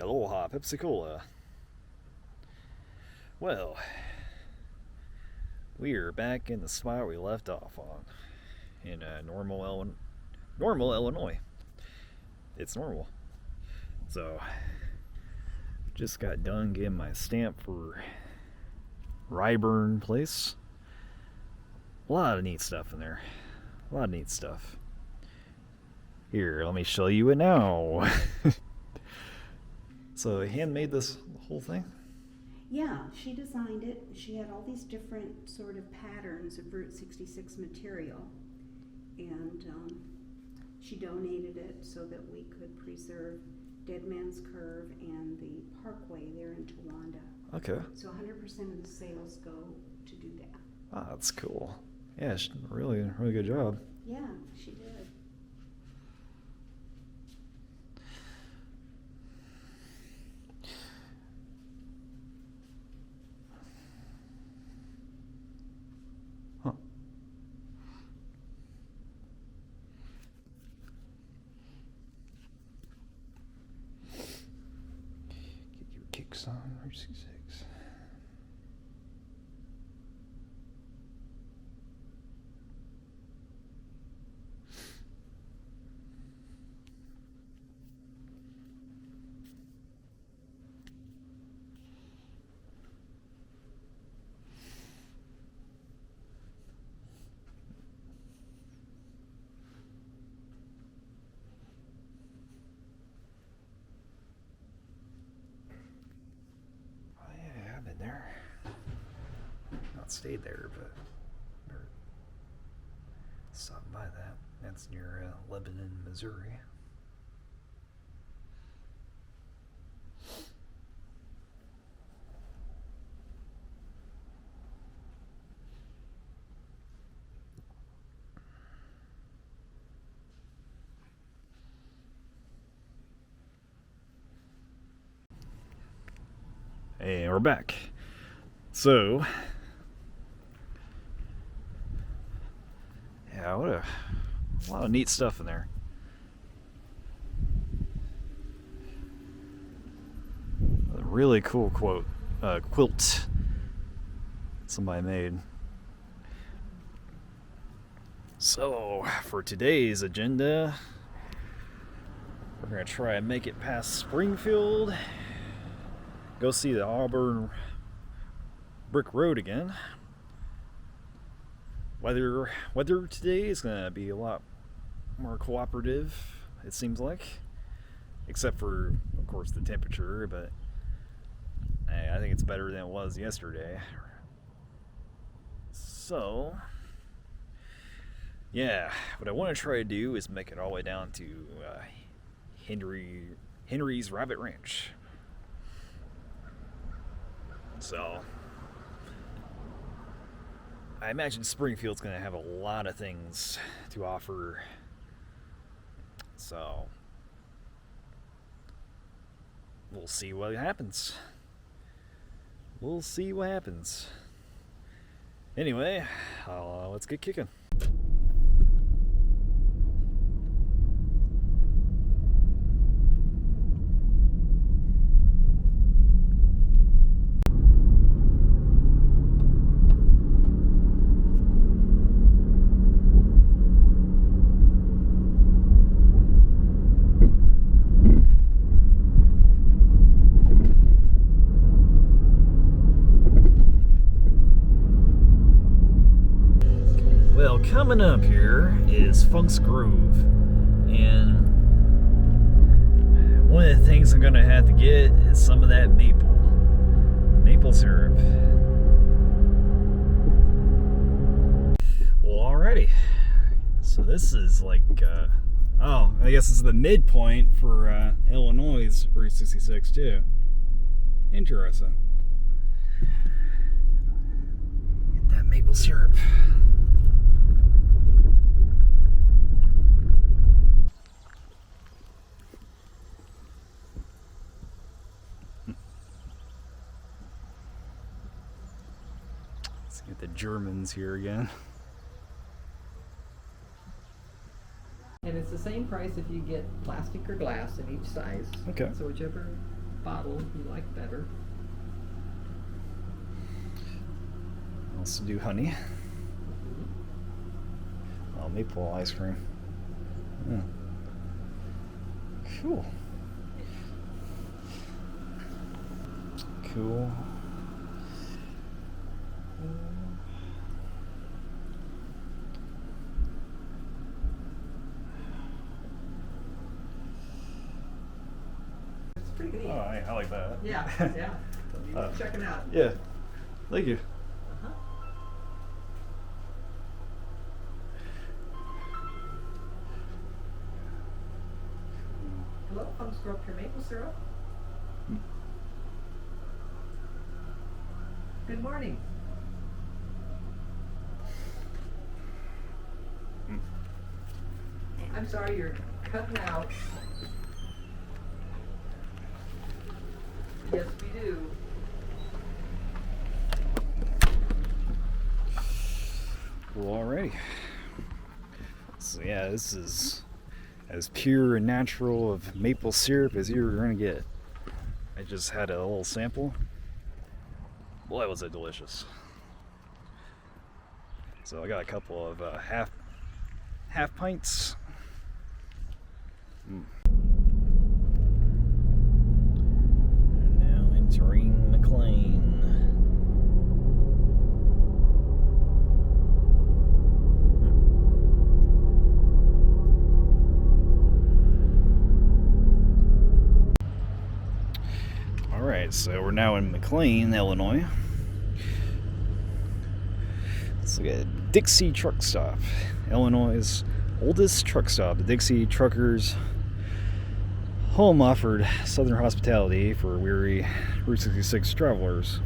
Aloha, Pepsi Cola. Well, we are back in the spot we left off on in Normal, Illinois. It's normal. So, just got done getting my stamp for Ryburn Place. A lot of neat stuff in there. A lot of neat stuff. Here, let me show you it now. So, handmade this whole thing? Yeah, she designed it. She had all these different sort of patterns of Route 66 material, and she donated it so that we could preserve Dead Man's Curve and the Parkway there in Towanda. Okay. So 100% of the sales go to do that. Ah, that's cool. Yeah, really good job. Yeah, she did. Huh. Get your kicks on, Route 66. There. Not stayed there, but stopped by that. That's near Lebanon, Missouri. Hey, we're back. So, yeah, what a lot of neat stuff in there. A really cool quilt somebody made. So, for today's agenda, we're gonna try and make it past Springfield. Go see the Auburn Brick Road again. Weather today is gonna be a lot more cooperative, it seems like, except for, of course, the temperature. But I think it's better than it was yesterday. So, yeah, what I want to try to do is make it all the way down to Henry's Rabbit Ranch. So, I imagine Springfield's going to have a lot of things to offer. So, we'll see what happens. We'll see what happens. Anyway, let's get kicking. Well, coming up here is Funk's Grove, and one of the things I'm gonna have to get is some of that maple syrup. Well, alrighty. So this is like, I guess this is the midpoint for Illinois' Route 66 too. Interesting. Get that maple syrup. Get the Germans here again. And it's the same price if you get plastic or glass in each size. Okay. So whichever bottle you like better. I also do honey. Mm-hmm. Oh, maple ice cream. Mm. Cool. Cool. It's pretty neat. Oh, I like that. Yeah, yeah. So you can check it out. Yeah. Thank you. Uh-huh. Hello, come scrub your maple syrup. Good morning. I'm sorry, you're cutting out. Yes, we do. Well, alrighty. So yeah, this is as pure and natural of maple syrup as you're gonna get. I just had a little sample. Boy, was it delicious. So I got a couple of half pints. And now entering McLean. Alright, so we're now in McLean, Illinois. Let's look at Dixie Truck Stop, Illinois' oldest truck stop. The Dixie Truckers' home offered southern hospitality for weary Route 66 travelers.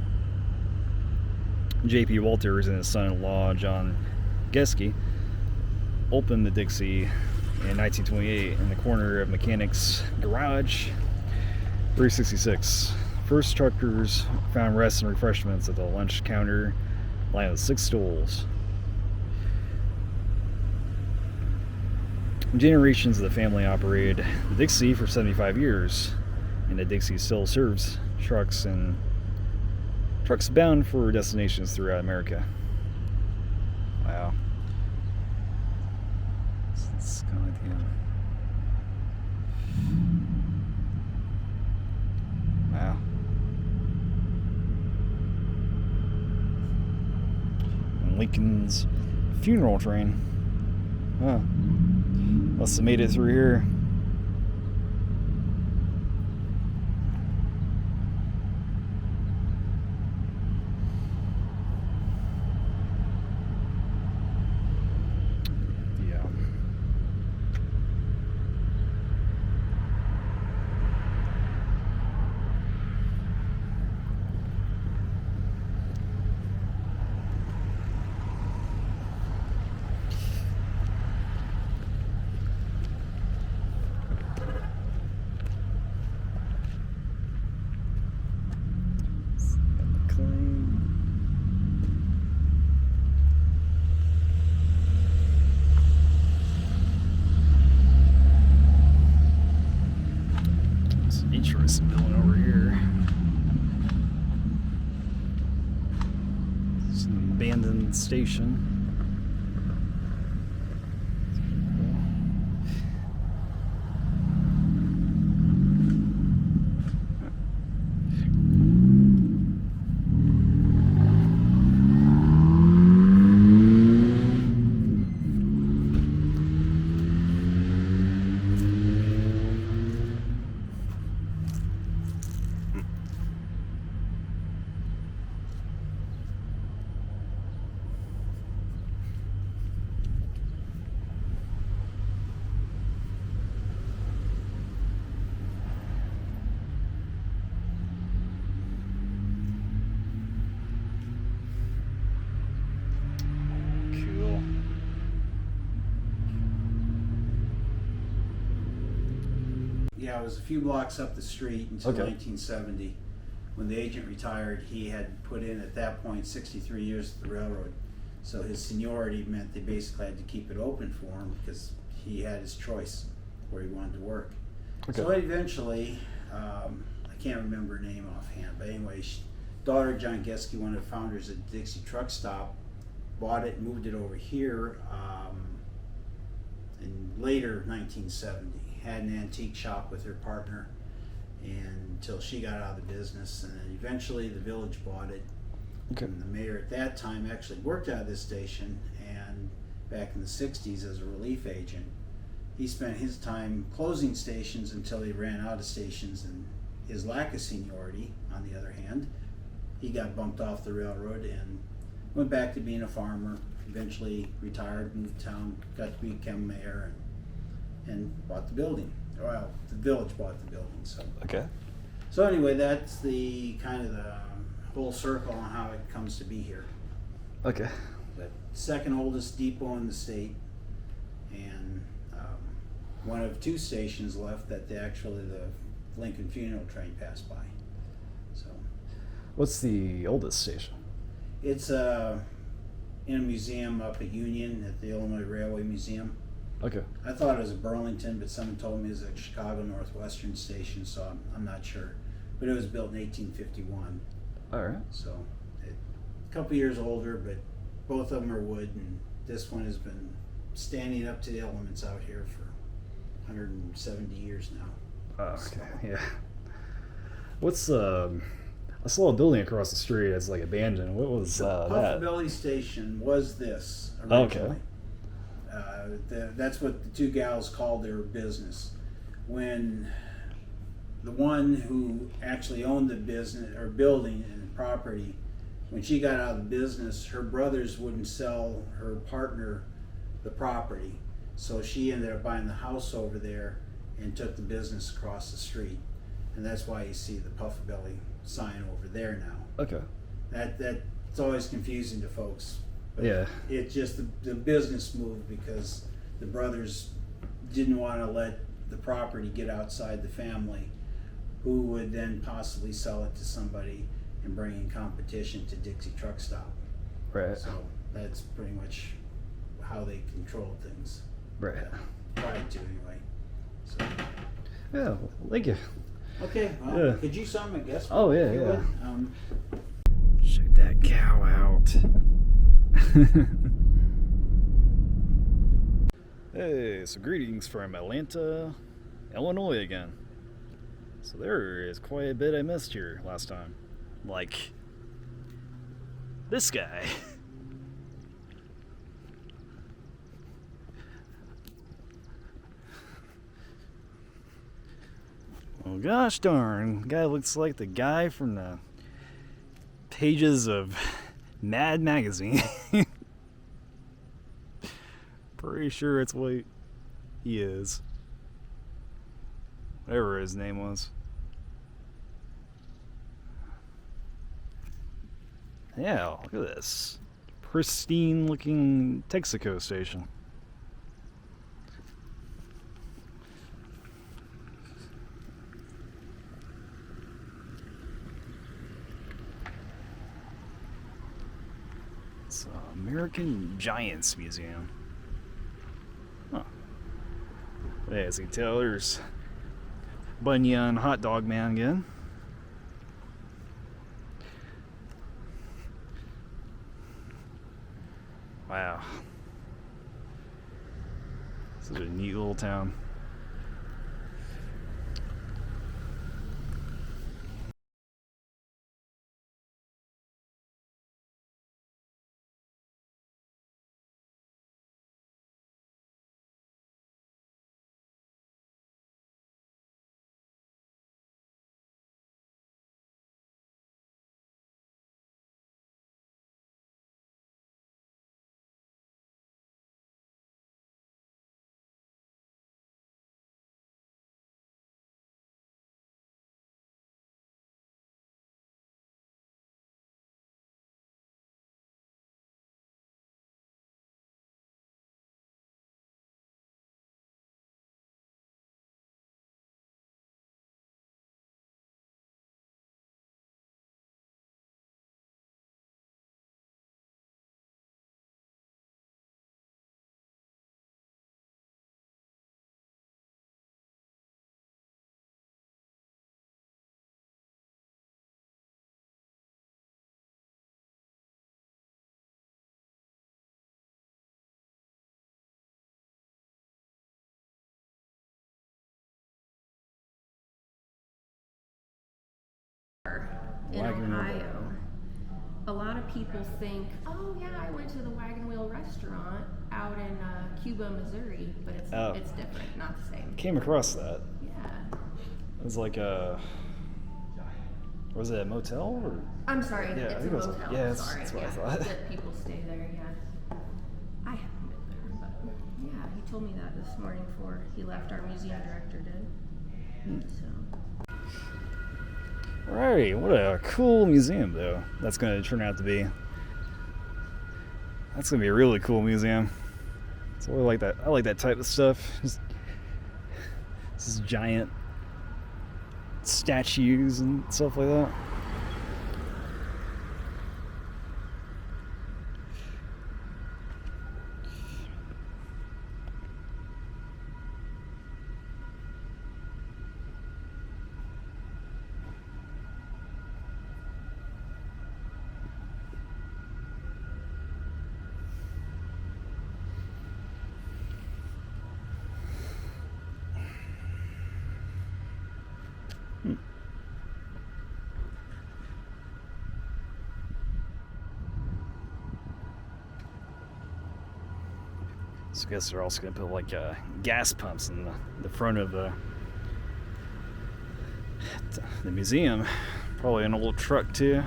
J.P. Walters and his son-in-law, John Geske, opened the Dixie in 1928 in the corner of Mechanics Garage, Route 66. First truckers found rest and refreshments at the lunch counter, lined with 6 stools. Generations of the family operated the Dixie for 75 years, and the Dixie still serves trucks bound for destinations throughout America. Wow. It's kind of like the wow. And Lincoln's funeral train. Huh. Must have made it through here. Yeah. Interesting building over here. It's an abandoned station. Cool. Yeah, it was a few blocks up the street until Okay. 1970. When the agent retired, he had put in at that point 63 years at the railroad. So his seniority meant they basically had to keep it open for him because he had his choice where he wanted to work. Okay. So eventually, I can't remember her name offhand, but anyway, daughter John Geske, one of the founders of Dixie Truck Stop, bought it and moved it over here in later 1970. Had an antique shop with her partner, and until she got out of the business, and then eventually the village bought it. Okay. And the mayor at that time actually worked out of this station, and back in the 60s as a relief agent. He spent his time closing stations until he ran out of stations, and his lack of seniority, on the other hand, he got bumped off the railroad and went back to being a farmer, eventually retired, moved to town, got to become mayor, and bought the building. Well, the village bought the building, so. Okay. So anyway, that's the kind of the whole circle on how it comes to be here. Okay. But second oldest depot in the state, and one of two stations left that the Lincoln funeral train passed by. So What's the oldest station? it's in a museum up at Union at the Illinois Railway Museum. Okay. I thought it was a Burlington, but someone told me it was a Chicago Northwestern station, so I'm not sure. But it was built in 1851, All right. so a couple years older, but both of them are wood, and this one has been standing up to the elements out here for 170 years now. Oh, okay. Yeah. What's I saw a building across the street that's like abandoned. What was that? Puffbelly Station was this Okay. originally. That's what the two gals called their business. When the one who actually owned the business or building and the property, when she got out of the business, her brothers wouldn't sell her partner the property, so she ended up buying the house over there and took the business across the street, and that's why you see the Puffbelly sign over there now. Okay. That's always confusing to folks. But Yeah. it's just the business move because the brothers didn't want to let the property get outside the family, who would then possibly sell it to somebody and bring in competition to Dixie Truck Stop. Right. So that's pretty much how they controlled things. Right. Tried to anyway. So Yeah. Well, thank you. okay, well, Yeah. could you sum, I guess? Oh, yeah, if you yeah. would? Check that cow out. Hey, so greetings from Atlanta, Illinois again. So there is quite a bit I missed here last time. Like this guy. Well, gosh darn, guy looks like the guy from the pages of Mad Magazine. Pretty sure it's what he is. Whatever his name was. Yeah, look at this. Pristine looking Texaco station. It's American Giants Museum. Huh. Hey, as you can tell, there's Bunyan Hot Dog Man again. Wow. Such a neat little town. in Wagon Wheel Ohio. Bar. A lot of people think, oh yeah, I went to the Wagon Wheel restaurant out in Cuba, Missouri, but it's different, not the same. Came across that. Yeah. It was like a... Was it a motel or? I'm sorry, Yeah, I it's a think it was- motel. yeah, that's- sorry, that's what I yeah, thought. that people stay there, yeah. I haven't been there, but yeah, he told me that this morning before he left. Our museum director did. So. Right, what a cool museum though. That's gonna turn out to be. That's gonna be a really cool museum. So I like that. I like that type of stuff. Just this giant statues and stuff like that. So I guess they're also gonna put like gas pumps in the front of the museum. Probably an old truck too.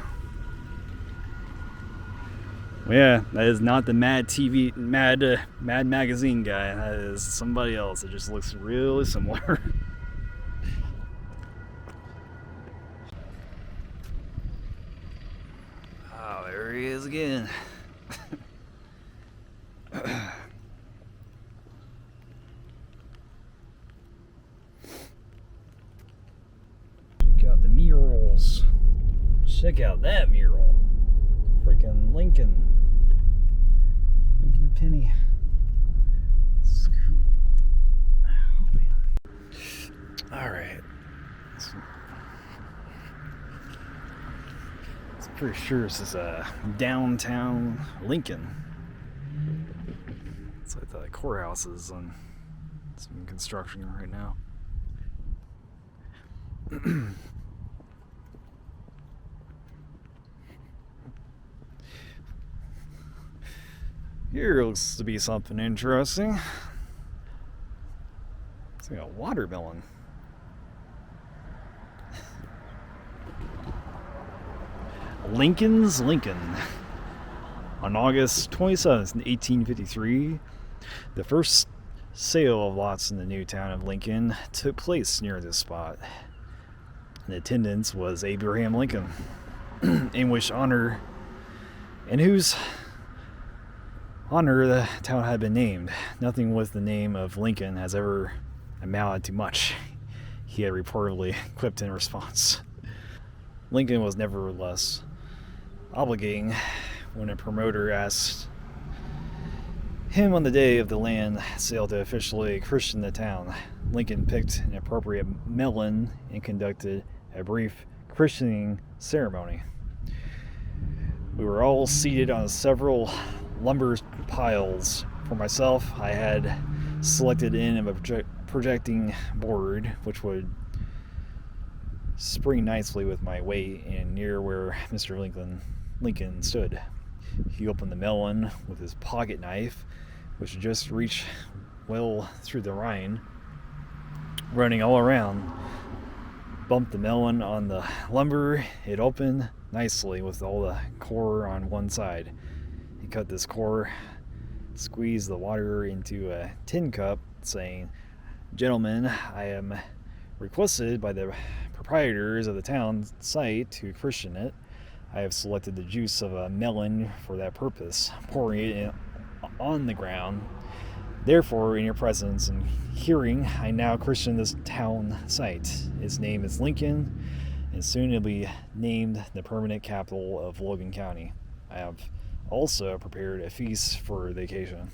Well, yeah, that is not the Mad Magazine guy. That is somebody else. It just looks really similar. Oh, there he is again. Check out the murals. Check out that mural. Freaking Lincoln Penny. It's cool. Oh, man. Alright. I'm pretty sure this is downtown Lincoln. It's like the courthouse is on some construction right now. Here looks to be something interesting. It's like a watermelon. Lincoln's Lincoln. On August 27th, 1853, the first sale of lots in the new town of Lincoln took place near this spot. In attendance was Abraham Lincoln, in whose honor the town had been named. Nothing with the name of Lincoln has ever amounted to much, he had reportedly quipped in response. Lincoln was nevertheless obligating when a promoter asked him on the day of the land sale to officially christen the town. Lincoln picked an appropriate melon and conducted a brief christening ceremony. We were all seated on several lumber piles. For myself, I had selected in of a projecting board which would spring nicely with my weight and near where Mr. Lincoln stood. He opened the melon with his pocket knife, which just reached well through the rind, running all around. Bumped the melon on the lumber. It opened nicely with all the core on one side. He cut this core, squeezed the water into a tin cup, saying, "Gentlemen, I am requested by the proprietors of the town site to christen it. I have selected the juice of a melon for that purpose, pouring it on the ground. Therefore, in your presence and hearing, I now christen this town site. Its name is Lincoln, and soon it'll be named the permanent capital of Logan County. I have also prepared a feast for the occasion."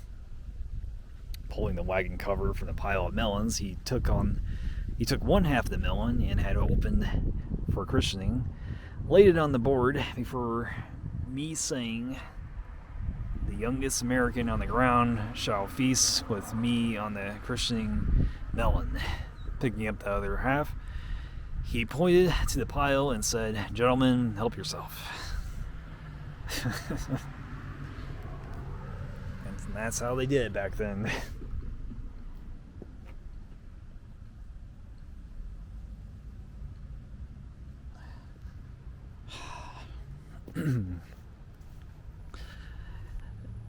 Pulling the wagon cover from the pile of melons, he took one half of the melon and had opened for christening, laid it on the board before me, saying, "The youngest American on the ground shall feast with me on the christening melon." Picking up the other half, He pointed to the pile and said, "Gentlemen, help yourself." And that's how they did it back then.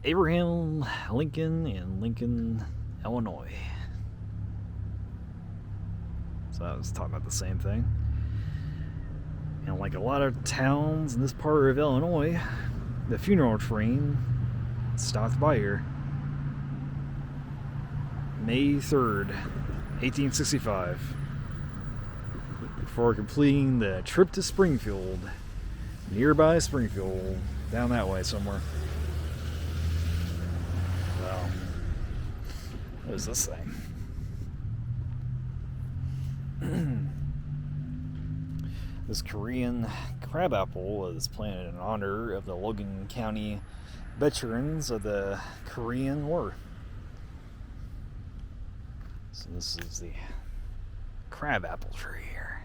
Abraham Lincoln in Lincoln, Illinois. So I was talking about the same thing. And like a lot of towns in this part of Illinois, the funeral train stopped by here. May 3rd, 1865. Before completing the trip to Springfield. Nearby Springfield. Down that way somewhere. Well, what is this thing? This Korean crabapple is planted in honor of the Logan County veterans of the Korean War. So this is the crabapple tree here.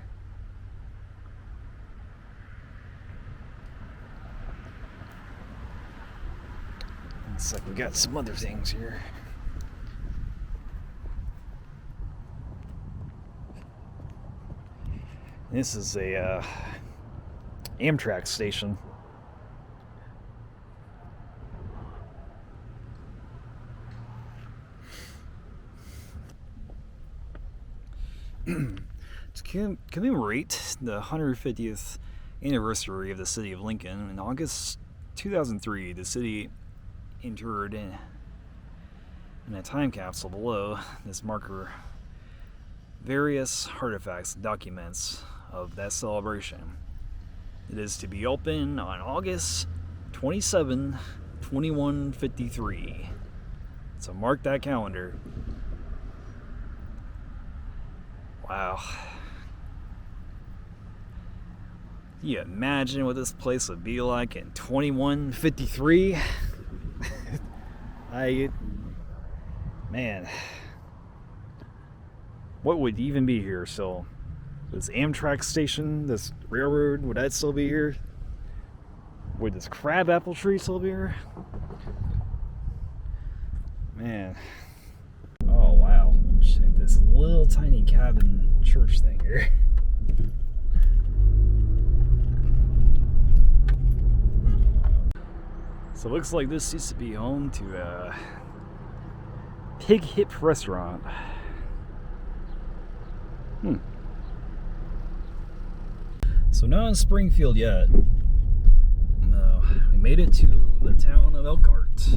Looks like we got some other things here. This is a Amtrak station. To commemorate the 150th anniversary of the city of Lincoln, in August 2003, the city entered in a time capsule below this marker various artifacts and documents of that celebration. It is to be open on August 27, 2153. So mark that calendar. Wow. Can you imagine what this place would be like in 2153? Man. What would even be here still? This Amtrak station, this railroad, would that still be here? Would this crabapple tree still be here? Man. Oh wow. Check this little tiny cabin church thing here. So it looks like this used to be home to a Pig Hip restaurant. So not in Springfield yet. No, we made it to the town of Elkhart,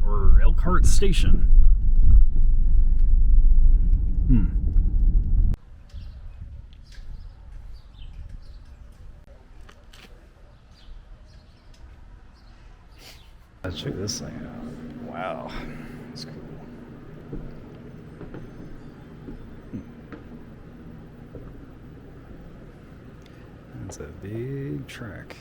or Elkhart Station. Let's check this thing out. Wow, that's cool. That's a big track.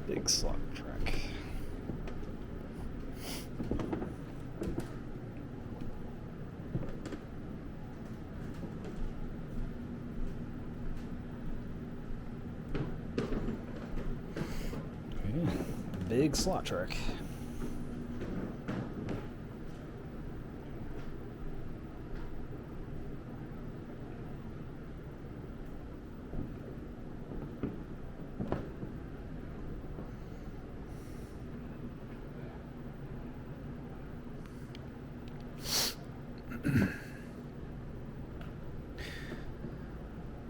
Big slot track. Big slot track.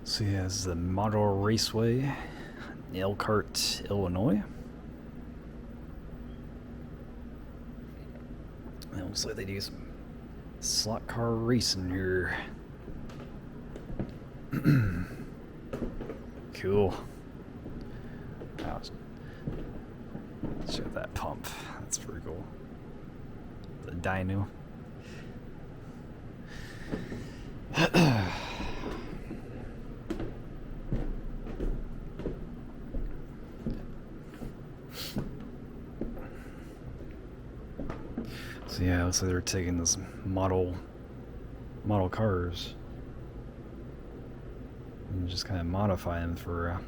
So he has the Model Raceway in Elkhart, Illinois. It looks like they do some slot car racing here. Cool. Wow. Check out that pump. That's pretty cool. The dyno. So yeah, looks like they're taking this model cars and just kind of modify them for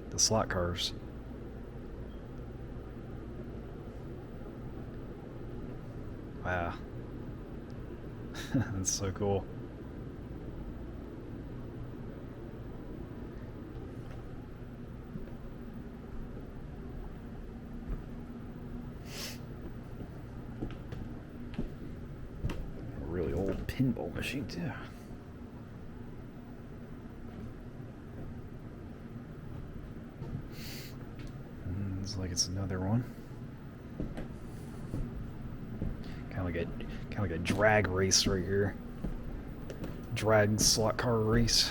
the slot cars. Wow. That's so cool. A really old pinball machine too. It's like it's another one. Kind of like a drag race right here. Drag slot car race.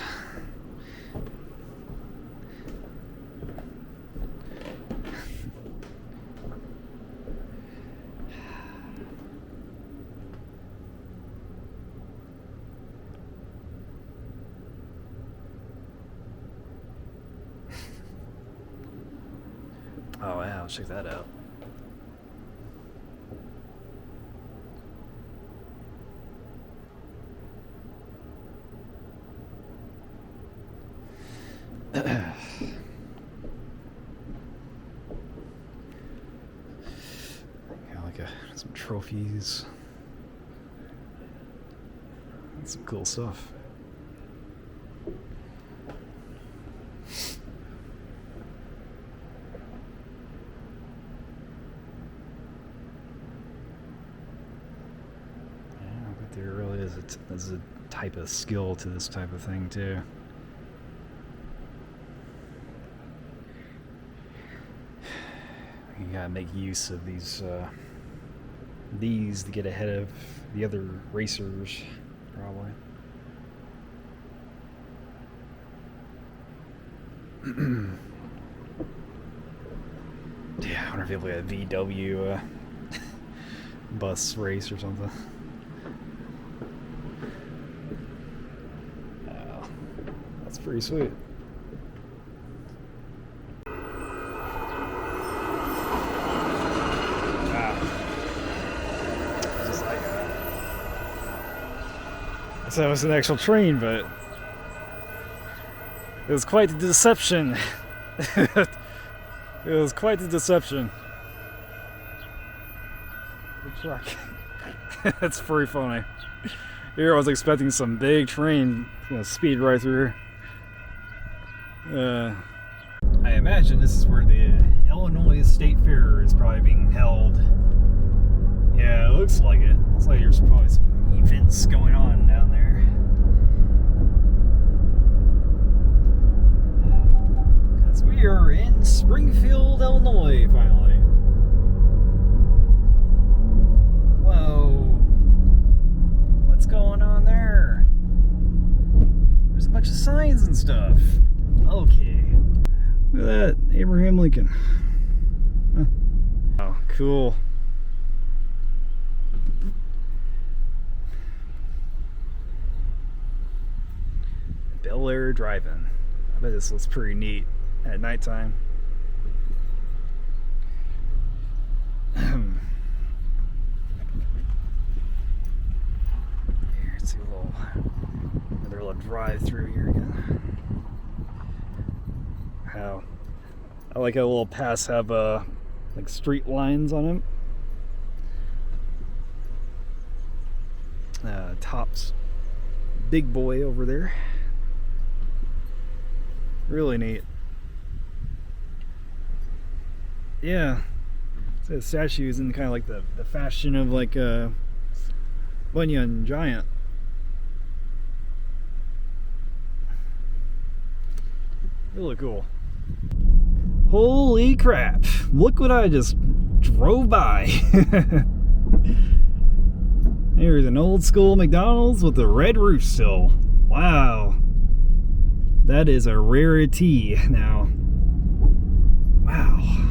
Oh wow, check that out. Got like some trophies. That's some cool stuff. There really is there's a type of skill to this type of thing too. You gotta make use of these to get ahead of the other racers, probably. Yeah, I wonder if it'll be a VW bus race or something. That's pretty sweet. Wow. Just like I said it was an actual train, but it was quite the deception. It was quite the deception. The truck. That's pretty funny. Here I was expecting some big train speed right through. I imagine this is where the Illinois State Fair is probably being held. Yeah, it looks like it. Looks like there's probably some events going on down there. Because we are in Springfield, Illinois, finally. Whoa. What's going on there? There's a bunch of signs and stuff. Okay. Look at that. Abraham Lincoln. Huh. Oh, cool. Bel Air Drive-In. I bet this looks pretty neat at nighttime. Here, let's see another little drive-through here again. How I like how little paths have like street lines on them. Tops big boy over there. Really neat. Yeah. So the statue is in kind of like the fashion of like a Bunyan giant. Really cool. Holy crap. Look what I just drove by. Here's an old school McDonald's with a red roof still. Wow. That is a rarity now. Wow.